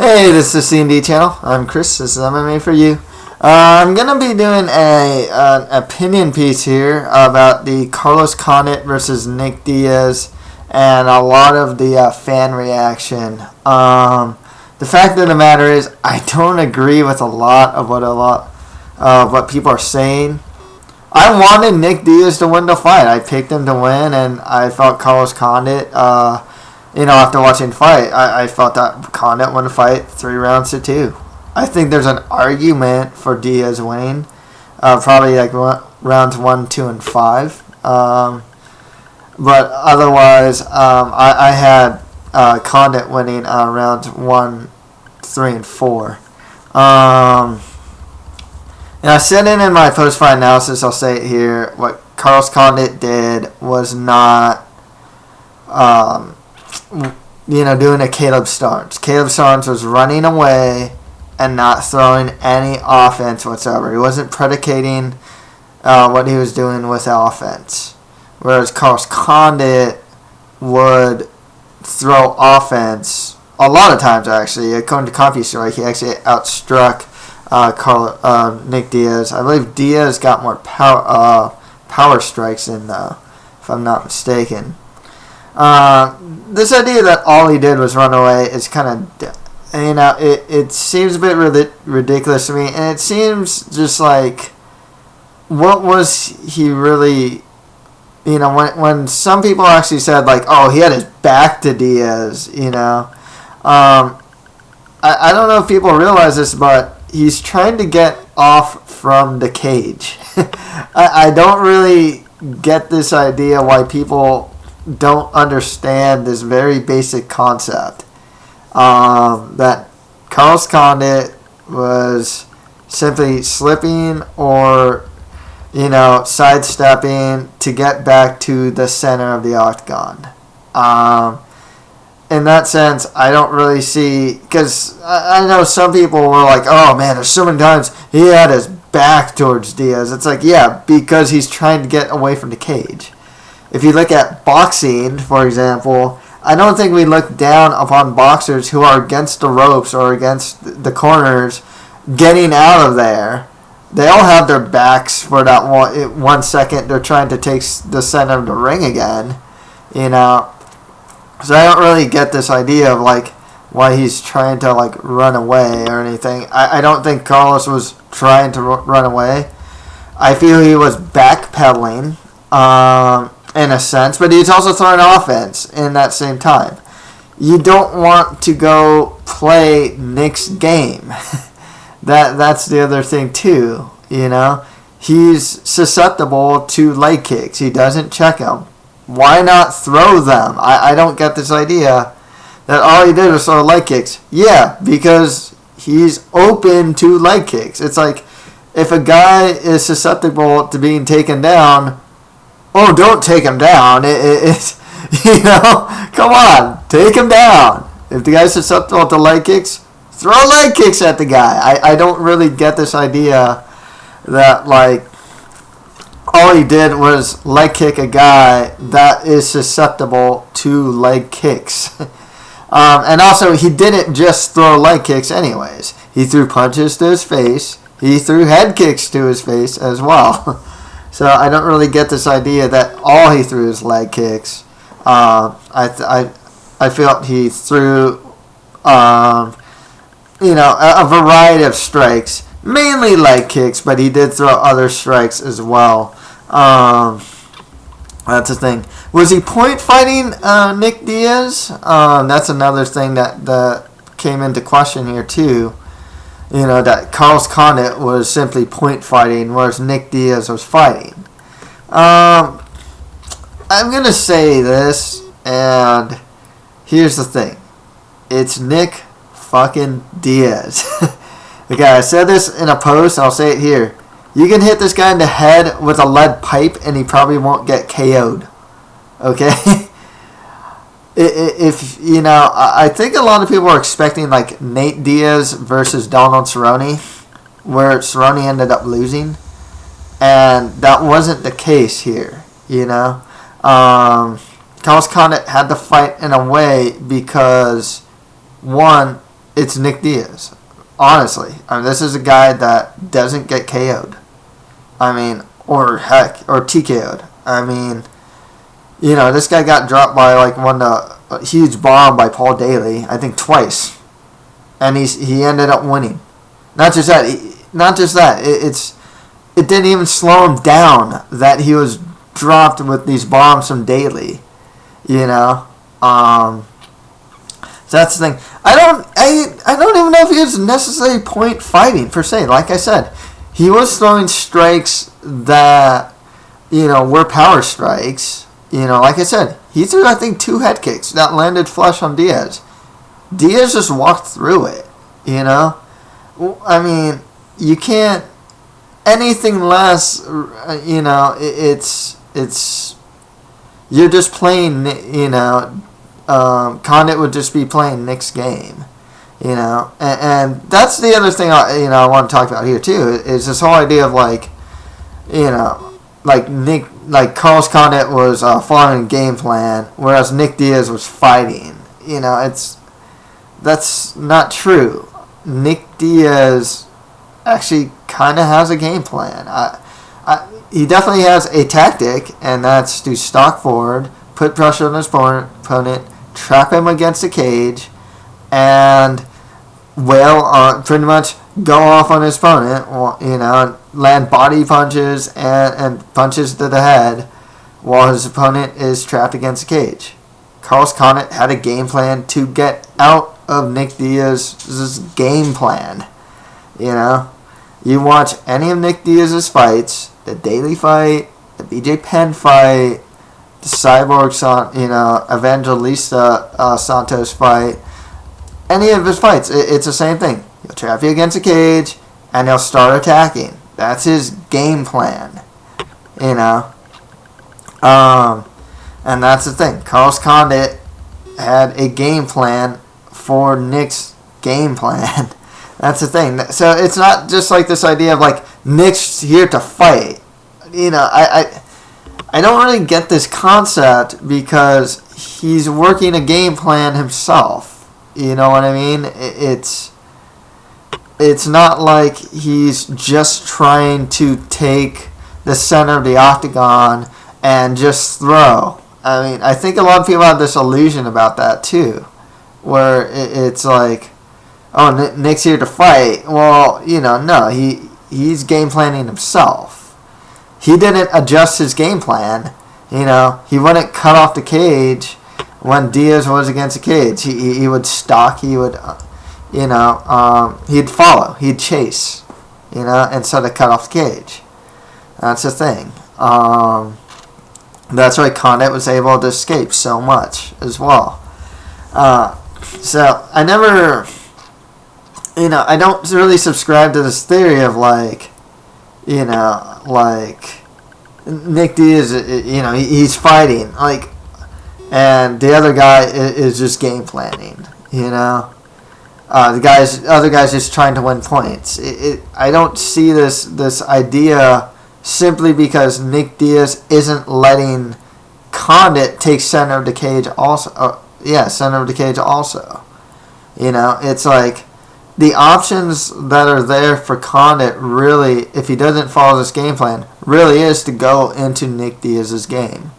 Hey, this is C&D channel. I'm Chris. This is MMA for you. I'm gonna be doing an opinion piece here about the Carlos Condit versus Nick Diaz and a lot of the fan reaction. The fact of the matter is, I don't agree with a lot of what people are saying. I wanted Nick Diaz to win the fight. I picked him to win, and I felt Carlos Condit. After watching the fight, I felt that Condit won the fight 3-2. I think there's an argument for Diaz winning, probably like rounds 1, 2, and 5. But otherwise, I had Condit winning rounds 1, 3, and 4. And I said it in my post-fight analysis. I'll say it here. What Carlos Condit did was not doing a Caleb Starnes. Caleb Starnes was running away and not throwing any offense whatsoever. He wasn't predicating what he was doing with offense. Whereas Carlos Condit would throw offense a lot of times, actually. According to CompuStrike, he actually outstruck Nick Diaz. I believe Diaz got more power strikes if I'm not mistaken. This idea that all he did was run away is kind of, it seems a bit ridiculous to me, and it seems just like, what was he really, when some people actually said, like, oh, he had his back to Diaz, I don't know if people realize this, but he's trying to get off from the cage. I don't really get this idea why people don't understand this very basic concept that Carlos Condit was simply slipping or sidestepping to get back to the center of the octagon. In that sense, I don't really see, because I know some people were like, oh man, there's so many times he had his back towards Diaz. It's like, yeah, because he's trying to get away from the cage. If you look at boxing, for example, I don't think we look down upon boxers who are against the ropes or against the corners getting out of there. They all have their backs for that 1 second. They're trying to take the center of the ring again, So I don't really get this idea of like why he's trying to like run away or anything. I don't think Carlos was trying to run away. I feel he was backpedaling. In a sense, but he's also throwing offense in that same time. You don't want to go play Nick's game. That's the other thing too, He's susceptible to leg kicks. He doesn't check them. Why not throw them? I don't get this idea that all he did was throw leg kicks. Yeah, because he's open to leg kicks. It's like if a guy is susceptible to being taken down, oh, don't take him down. Come on, take him down. If the guy's susceptible to leg kicks, throw leg kicks at the guy. I don't really get this idea that, like, all he did was leg kick a guy that is susceptible to leg kicks. And also, he didn't just throw leg kicks anyways. He threw punches to his face. He threw head kicks to his face as well. So I don't really get this idea that all he threw is leg kicks. I felt he threw, a variety of strikes, mainly leg kicks, but he did throw other strikes as well. That's the thing. Was he point fighting Nick Diaz? That's another thing that came into question here too. That Carlos Condit was simply point fighting, whereas Nick Diaz was fighting. I'm going to say this, and here's the thing. It's Nick fucking Diaz. Okay, I said this in a post, I'll say it here. You can hit this guy in the head with a lead pipe, and he probably won't get KO'd. Okay? I think a lot of people are expecting like Nate Diaz versus Donald Cerrone, where Cerrone ended up losing, and that wasn't the case here. Carlos Condit had to fight in a way because, one, it's Nick Diaz. Honestly, I mean, this is a guy that doesn't get KO'd. I mean, or TKO'd. I mean, this guy got dropped by a huge bomb by Paul Daly, I think twice, and he ended up winning. Not just that. It didn't even slow him down that he was dropped with these bombs from Daly. So that's the thing. I don't even know if he was necessarily point fighting per se. Like I said, he was throwing strikes that were power strikes. Like I said, he threw I think 2 head kicks that landed flush on Diaz. Diaz just walked through it. I mean, you can't anything less. It's you're just playing. Condit would just be playing Nick's game, and that's the other thing I want to talk about here too is this whole idea of Carlos Condit was following a game plan, whereas Nick Diaz was fighting. That's not true. Nick Diaz actually kind of has a game plan. He definitely has a tactic, and that's to stalk forward, put pressure on his opponent, trap him against the cage, and pretty much go off on his opponent, land body punches and punches to the head while his opponent is trapped against the cage. Carlos Condit had a game plan to get out of Nick Diaz's game plan. You watch any of Nick Diaz's fights, the Daly fight, the BJ Penn fight, the Cyborg, Evangelista Santos fight, any of his fights, it's the same thing. He'll trap you against a cage, and he'll start attacking. That's his game plan, And that's the thing. Carlos Condit had a game plan for Nick's game plan. That's the thing. So it's not just like this idea of Nick's here to fight. I don't really get this concept because he's working a game plan himself. You know what I mean? It's not like he's just trying to take the center of the octagon and just throw. I mean, I think a lot of people have this illusion about that too, where it's like, oh, Nick's here to fight. Well, no, he's game planning himself. He didn't adjust his game plan. He wouldn't cut off the cage when Diaz was against the cage. He would stalk. He would, he'd follow. He'd chase, instead of cut off the cage. That's the thing. That's why Condit was able to escape so much as well. So I never, I don't really subscribe to this theory of Nick Diaz, he's fighting, and the other guy is just game planning, the other guy's just trying to win points. I don't see this idea simply because Nick Diaz isn't letting Condit take center of the cage also. Center of the cage also. It's like the options that are there for Condit really, if he doesn't follow this game plan, really is to go into Nick Diaz's game.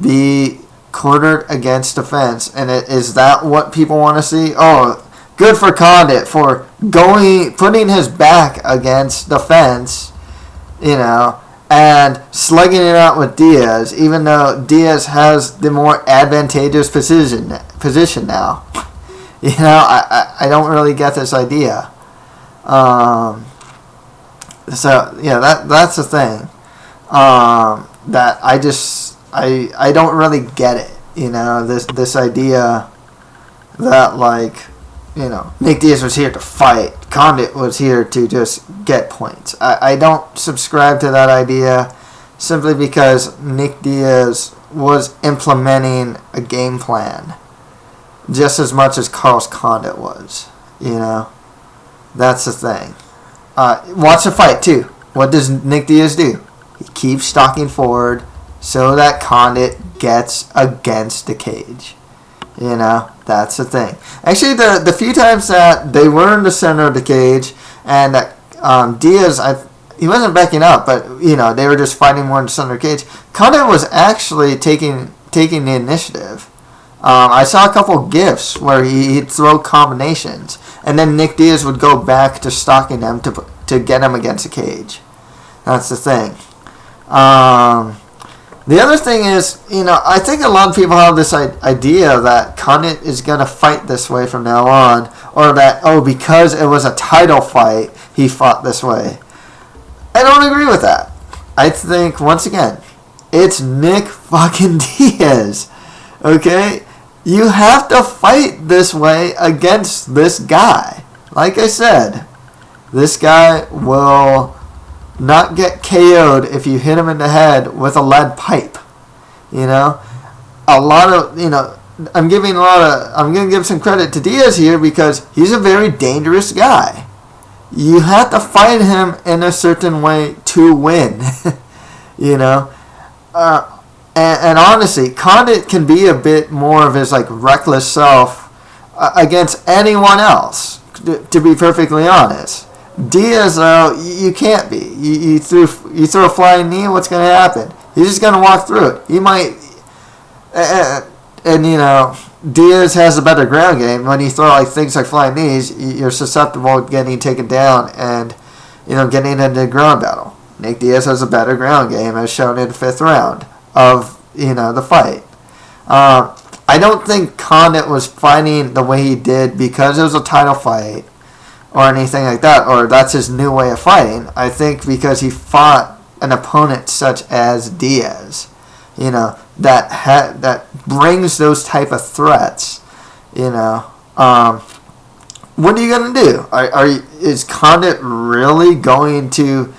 Be cornered against the fence. And is that what people want to see? Oh, good for Condit for putting his back against the fence, and slugging it out with Diaz, even though Diaz has the more advantageous position now. I don't really get this idea. That's the thing. That I don't really get it. This idea that Nick Diaz was here to fight. Condit was here to just get points. I don't subscribe to that idea simply because Nick Diaz was implementing a game plan just as much as Carlos Condit was. That's the thing. Watch the fight too. What does Nick Diaz do? He keeps stalking forward so that Condit gets against the cage. You know, that's the thing. Actually, the few times that they were in the center of the cage and that Diaz, he wasn't backing up, but you know they were just fighting more in the center of the cage. Condit was actually taking the initiative. I saw a couple gifs where he'd throw combinations, and then Nick Diaz would go back to stalking them to get him against the cage. That's the thing. The other thing is, you know, I think a lot of people have this idea that Condit is going to fight this way from now on, or that, because it was a title fight, he fought this way. I don't agree with that. I think, once again, it's Nick fucking Diaz. Okay? You have to fight this way against this guy. Like I said, this guy will not get KO'd if you hit him in the head with a lead pipe. You know? A lot of, you know, I'm going to give some credit to Diaz here because he's a very dangerous guy. You have to fight him in a certain way to win. You know? And honestly, Condit can be a bit more of his like reckless self against anyone else, to be perfectly honest. Diaz, though, you can't be. You throw a flying knee, what's going to happen? He's just going to walk through it. He might... And, you know, Diaz has a better ground game. When you throw like things like flying knees, you're susceptible to getting taken down and, you know, getting into a ground battle. Nick Diaz has a better ground game, as shown in the 5th round of, you know, the fight. I don't think Condit was fighting the way he did because it was a title fight or anything like that, or that's his new way of fighting. I think because he fought an opponent such as Diaz, you know, that brings those type of threats, you know. What are you gonna do? Is Condit really going to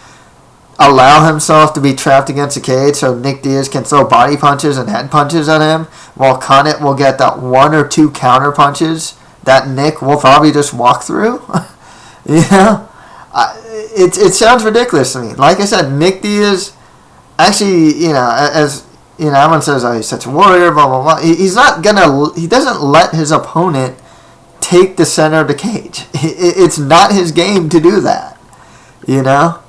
allow himself to be trapped against a cage so Nick Diaz can throw body punches and head punches at him, while Condit will get that 1 or 2 counter punches that Nick will probably just walk through? You know, it sounds ridiculous to me. Like I said, Nick Diaz, actually, you know, as you know, everyone says, he's such a warrior, blah blah blah. He doesn't let his opponent take the center of the cage. It's not his game to do that. You know,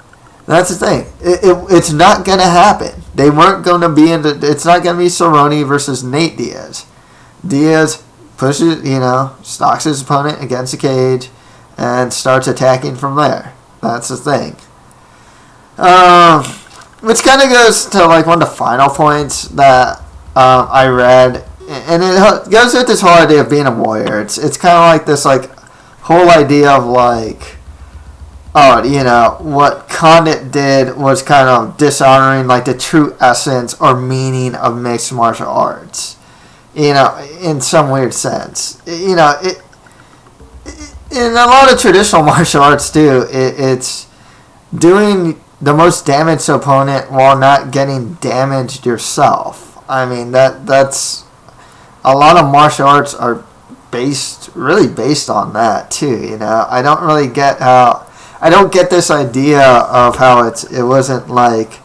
that's the thing. It's not gonna happen. They weren't gonna be it's not gonna be Cerrone versus Nate Diaz. Diaz pushes, you know, stalks his opponent against the cage and starts attacking from there. That's the thing. Which kind of goes to like one of the final points that I read, and it goes with this whole idea of being a warrior. It's kind of like this like whole idea of like, you know, what Condit did was kind of dishonoring like the true essence or meaning of mixed martial arts. You know, in some weird sense. You know, in a lot of traditional martial arts too, it's doing the most damage to opponent while not getting damaged yourself. I mean, that's a lot of martial arts are really based on that too. You know, I don't get this idea of how it wasn't like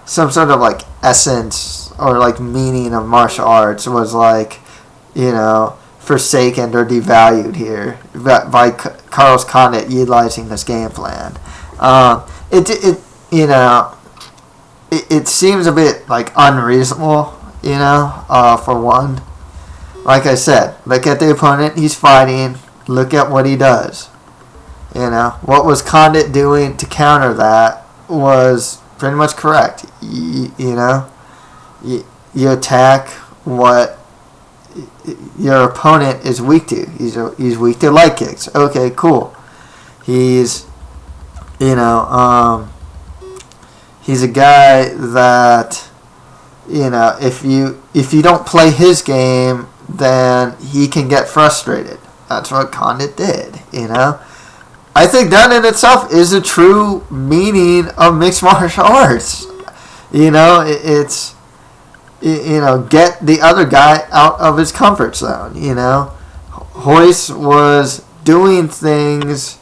some sort of like essence or like meaning of martial arts was like, you know, forsaken or devalued here by Carlos Condit utilizing this game plan. You know, it seems a bit like unreasonable, you know, for one. Like I said, look at the opponent he's fighting, look at what he does. You know, what was Condit doing to counter that was pretty much correct. You know, you attack what your opponent is weak to. He's weak to leg kicks. Okay, cool. He's, you know, he's a guy that, you know, if you don't play his game, then he can get frustrated. That's what Condit did, you know. I think that in itself is a true meaning of mixed martial arts. You know, it's, you know, get the other guy out of his comfort zone, you know. Royce was doing things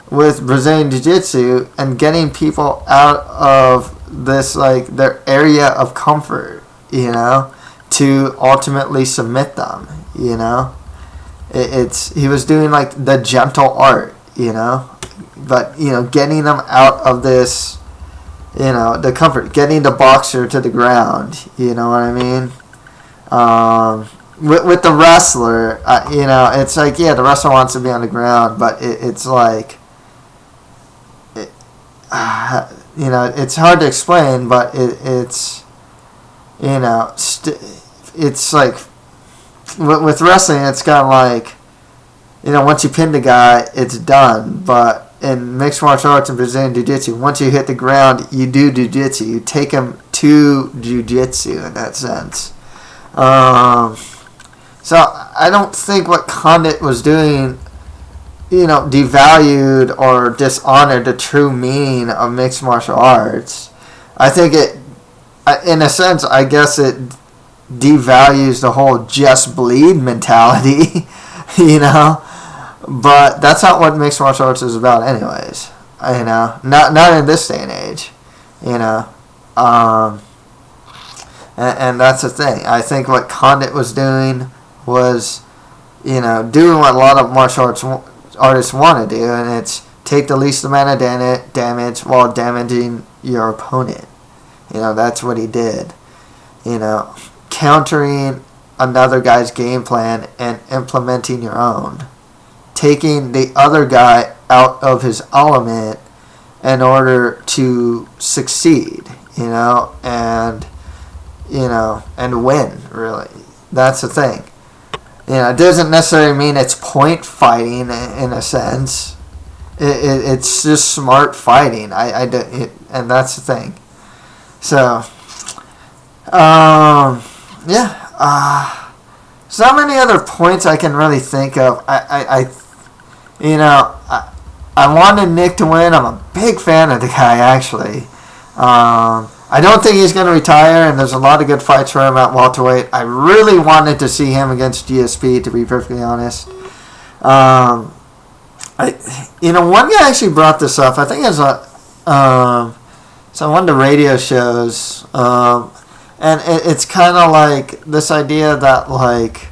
with Brazilian Jiu-Jitsu and getting people out of this, like, their area of comfort, you know, to ultimately submit them, you know. He was doing like the gentle art, you know, but you know, getting them out of this, you know, the comfort, getting the boxer to the ground, you know what I mean. With the wrestler, you know, it's like, yeah, the wrestler wants to be on the ground, but it's like, you know, it's hard to explain, but it's, you know, it's like, with wrestling, it's kind of like, you know, once you pin the guy, it's done, but in mixed martial arts and Brazilian Jiu-Jitsu, once you hit the ground, you do Jiu-Jitsu, you take him to Jiu-Jitsu in that sense. So I don't think what Condit was doing, you know, devalued or dishonored the true meaning of mixed martial arts. I think it, in a sense, I guess it devalues the whole just bleed mentality, you know. But that's not what mixed martial arts is about, anyways. You know, not in this day and age, you know. And that's the thing. I think what Condit was doing was, you know, doing what a lot of martial arts artists want to do, and it's take the least amount of damage while damaging your opponent. You know, that's what he did. You know, countering another guy's game plan and implementing your own. Taking the other guy out of his element in order to succeed, you know, and win, really. That's the thing. You know, it doesn't necessarily mean it's point fighting in a sense. It's just smart fighting. And that's the thing. So, yeah. So not many other points I can really think of. I wanted Nick to win. I'm a big fan of the guy, actually. I don't think he's going to retire, and there's a lot of good fights for him at welterweight. I really wanted to see him against GSP, to be perfectly honest. One guy actually brought this up. I think it's on one of the radio shows, and it's kind of like this idea that, like,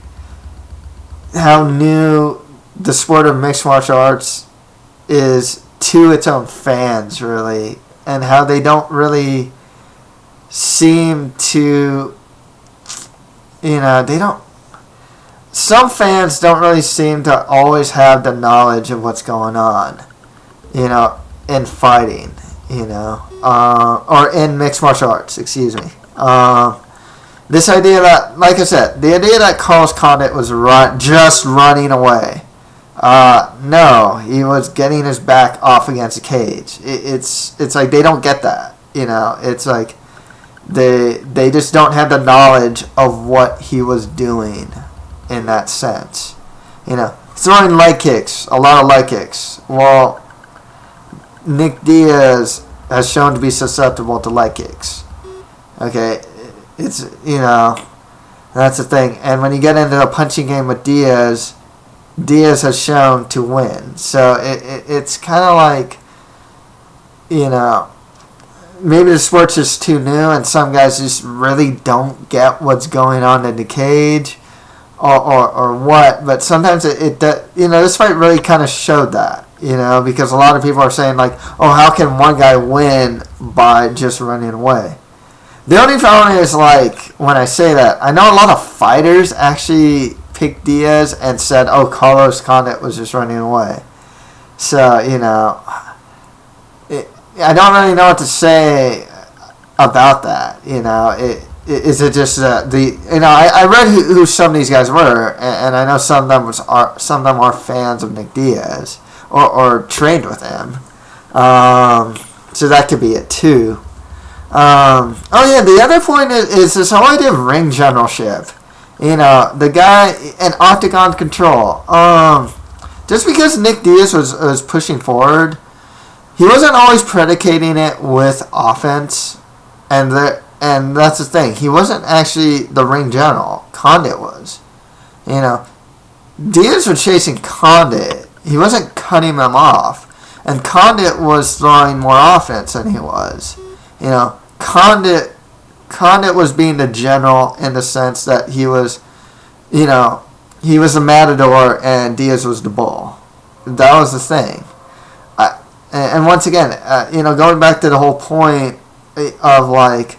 how new the sport of mixed martial arts is to its own fans, really, and how they don't really seem to, some fans don't really seem to always have the knowledge of what's going on, in fighting, or in mixed martial arts, excuse me. This idea that, like I said, the idea that Carlos Condit was just running away. No, he was getting his back off against a cage. It's like they don't get that, It's like they just don't have the knowledge of what he was doing in that sense. Throwing leg kicks, a lot of leg kicks. Well, Nick Diaz has shown to be susceptible to leg kicks. Okay, it's, that's the thing. And when you get into a punching game with Diaz has shown to win. So it's kind of like, maybe the sport's just too new and some guys just really don't get what's going on in the cage or what. But sometimes this fight really kind of showed that, because a lot of people are saying, like, oh, how can one guy win by just running away? The only problem is, like, when I say that, I know a lot of fighters actually picked Diaz and said, oh, Carlos Condit was just running away. So, I don't really know what to say about that. Is it just I read who some of these guys were, and I know some of them are fans of Nick Diaz or trained with him. So that could be it too. The other point is this whole idea of ring generalship. The guy and octagon control. Just because Nick Diaz was pushing forward, he wasn't always predicating it with offense, and that's the thing. He wasn't actually the ring general. Condit was. Diaz was chasing Condit. He wasn't cutting him off, and Condit was throwing more offense than he was. Condit was being the general in the sense that he was, he was the matador and Diaz was the bull. That was the thing. And once again, going back to the whole point of like,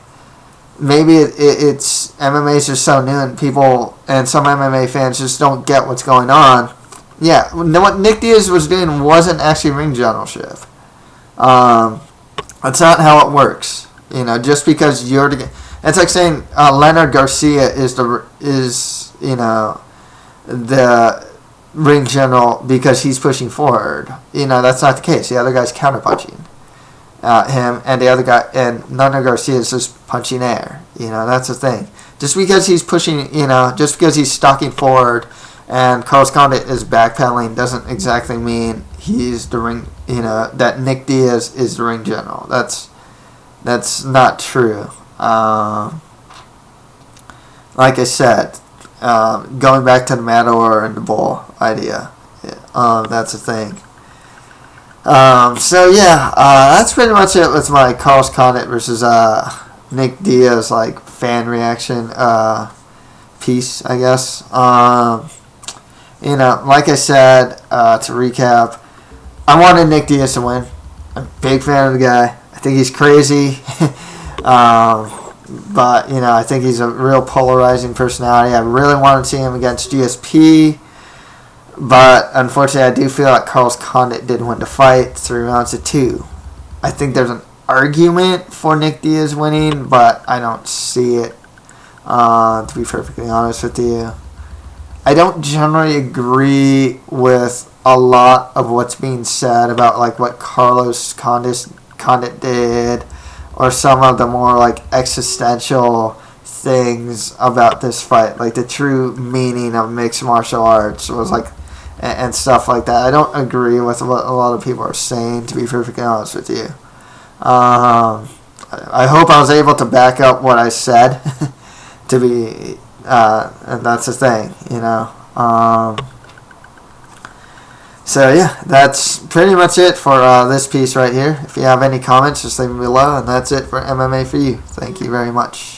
maybe it's MMA is just so new and people and some MMA fans just don't get what's going on. Yeah, what Nick Diaz was doing wasn't actually ring generalship. That's not how it works. Just because you're the, it's like saying Leonard Garcia is the ring general because he's pushing forward. That's not the case. The other guy's counterpunching him, and the other guy, and Leonard Garcia is just punching air. That's the thing. Just because he's pushing, just because he's stalking forward, and Carlos Condit is backpedaling doesn't exactly mean he's the ring. That Nick Diaz is the ring general. That's not true. Like I said, going back to the Matador and the Bull idea, that's the thing. So yeah, that's pretty much it with my Carlos Condit versus Nick Diaz like fan reaction piece, I guess. Like I said, to recap, I wanted Nick Diaz to win. I'm a big fan of the guy. I think he's crazy. But, I think he's a real polarizing personality. I really wanted to see him against GSP. But, unfortunately, I do feel like Carlos Condit did win the fight 3 rounds to 2. I think there's an argument for Nick Diaz winning, but I don't see it, to be perfectly honest with you. I don't generally agree with a lot of what's being said about, like, what Carlos Condit did, or some of the more like existential things about this fight, like the true meaning of mixed martial arts was like, and stuff like that. I don't agree with what a lot of people are saying, to be perfectly honest with you. I hope I was able to back up what I said, to be, and that's the thing, So yeah, that's pretty much it for this piece right here. If you have any comments, just leave them below, and that's it for MMA for you. Thank you very much.